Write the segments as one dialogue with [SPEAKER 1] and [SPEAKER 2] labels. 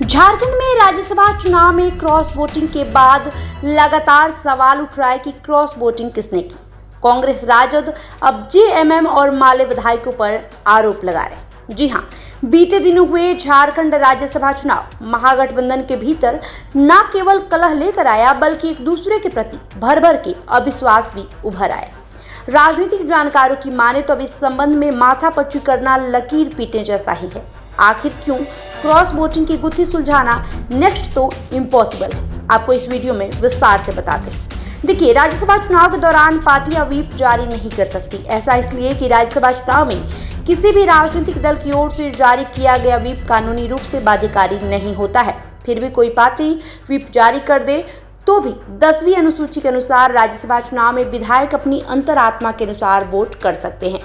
[SPEAKER 1] झारखंड में राज्यसभा चुनाव में क्रॉस वोटिंग के बाद लगातार सवाल उठ रहा है कि क्रॉस वोटिंग किसने की। कांग्रेस राजद अब जेएमएम और माले विधायकों पर आरोप लगा रहे हैं। जी हां, बीते दिनों हुए झारखंड राज्यसभा चुनाव महागठबंधन के भीतर न केवल कलह लेकर आया, बल्कि एक दूसरे के प्रति भर भर के अविश्वास भी उभर आया। राजनीतिक जानकारों की माने तो अब इस संबंध में माथापच्ची करना लकीर पीटने जैसा ही है। आखिर क्यों क्रॉस वोटिंग की गुत्थी सुलझाना नेक्स्ट तो इम्पॉसिबल है। आपको इस वीडियो में विस्तार से बताते हैं। देखिए, राज्यसभा चुनाव के दौरान पार्टियां व्हिप जारी नहीं कर सकती। ऐसा इसलिए कि राज्यसभा चुनाव में किसी भी राजनीतिक दल की ओर से जारी किया गया व्हिप कानूनी रूप से बाध्यकारी नहीं होता है। फिर भी कोई पार्टी व्हिप जारी कर दे तो भी 10वीं अनुसूची के अनुसार राज्यसभा चुनाव में विधायक अपनी अंतरात्मा के अनुसार वोट कर सकते हैं।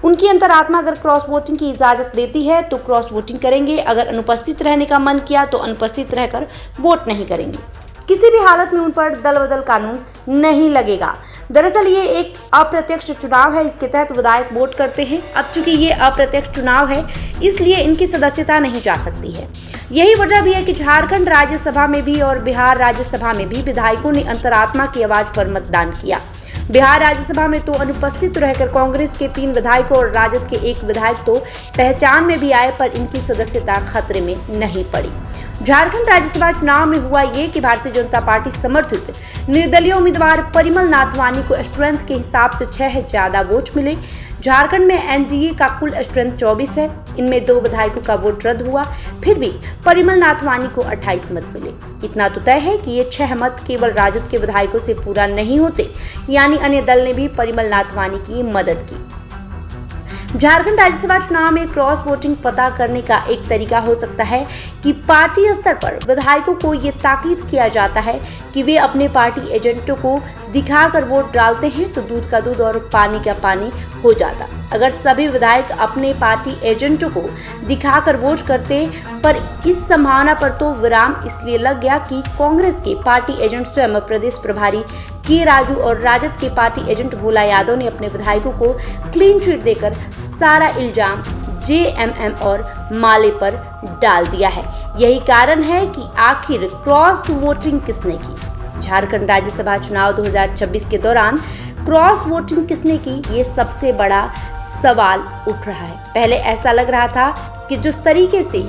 [SPEAKER 1] उनकी अंतरात्मा अगर क्रॉस वोटिंग की इजाजत देती है तो क्रॉस वोटिंग करेंगे, अगर अनुपस्थित रहने का मन किया तो अनुपस्थित रहकर वोट नहीं करेंगे। किसी भी हालत में उन पर दल बदल कानून नहीं लगेगा। दरअसल ये एक अप्रत्यक्ष चुनाव है, इसके तहत विधायक वोट करते हैं। अब चूंकि ये अप्रत्यक्ष चुनाव है, इसलिए इनकी सदस्यता नहीं जा सकती है। यही वजह भी है कि झारखंड राज्यसभा में भी और बिहार राज्यसभा में भी विधायकों ने अंतरात्मा की आवाज पर मतदान किया। बिहार राज्यसभा में तो अनुपस्थित रहकर कांग्रेस के 3 विधायकों और राजद के 1 विधायक तो पहचान में भी आए, पर इनकी सदस्यता खतरे में नहीं पड़ी। झारखंड राज्यसभा चुनाव में हुआ ये कि भारतीय जनता पार्टी समर्थित निर्दलीय उम्मीदवार परिमल नाथवानी को स्ट्रेंथ के हिसाब से 6 ज्यादा वोट मिले। झारखंड में एनडीए का कुल स्ट्रेंथ 24 है, इनमें 2 विधायकों का वोट रद्द हुआ। फिर भी परिमल नाथवानी को 28 मत मिले। इतना तो तय है कि ये 6 मत केवल राजद के विधायकों से पूरा नहीं होते, यानी अन्य दल ने भी परिमल नाथवानी की मदद की। झारखंड राज्यसभा चुनाव में क्रॉस वोटिंग पता करने का एक तरीका हो सकता है कि पार्टी स्तर पर विधायकों को ये ताकीद किया जाता है कि वे अपने पार्टी एजेंटों को दिखाकर वोट डालते हैं तो दूध का दूध और पानी का पानी हो जाता। अगर सभी विधायक अपने पार्टी एजेंटों को दिखाकर वोट करते, पर इस संभावना पर तो विराम इसलिए लग गया कि कांग्रेस के पार्टी एजेंट स्वयं प्रदेश प्रभारी के राजू और राजद के पार्टी एजेंट भोला यादव ने अपने विधायकों को क्लीन चिट देकर सारा इल्जाम जेएमएम और माले पर डाल दिया है। यही कारण है कि आखिर क्रॉस वोटिंग किसने की। झारखंड राज्यसभा चुनाव 2026 के दौरान क्रॉस वोटिंग किसने की, ये सबसे बड़ा सवाल उठ रहा है। पहले ऐसा लग रहा था कि जिस तरीके से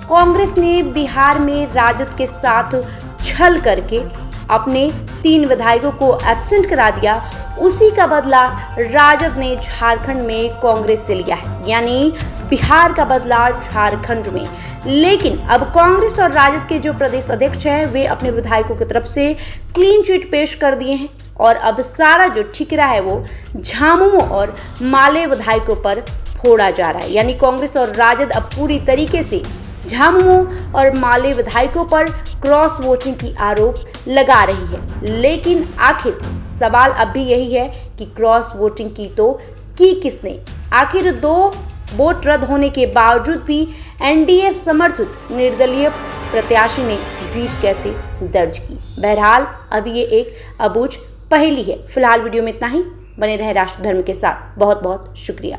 [SPEAKER 1] कांग्रेस ने बिहार में राजद के साथ छल करके अपने 3 विधायकों को एब्सेंट करा दिया, उसी का बदला राजद ने झारखंड में कांग्रेस से लिया है, यानी बिहार का बदला झारखंड में। लेकिन अब कांग्रेस और राजद के जो प्रदेश अध्यक्ष हैं, वे अपने विधायकों की तरफ से क्लीन चिट पेश कर दिए हैं और अब सारा जो ठिकरा है वो झामुमो और माले विधायकों पर फोड़ा जा रहा है। यानी कांग्रेस और राजद अब पूरी तरीके से झामुमो और माले विधायकों पर क्रॉस वोटिंग की आरोप लगा रही है। लेकिन आखिर सवाल अब भी यही है कि क्रॉस वोटिंग की किसने। आखिर 2 वोट रद्द होने के बावजूद भी एनडीए समर्थित निर्दलीय प्रत्याशी ने जीत कैसे दर्ज की। बहरहाल अभी ये एक अबूझ पहेली है। फिलहाल वीडियो में इतना ही। बने रहे राष्ट्र धर्म के साथ। बहुत बहुत शुक्रिया।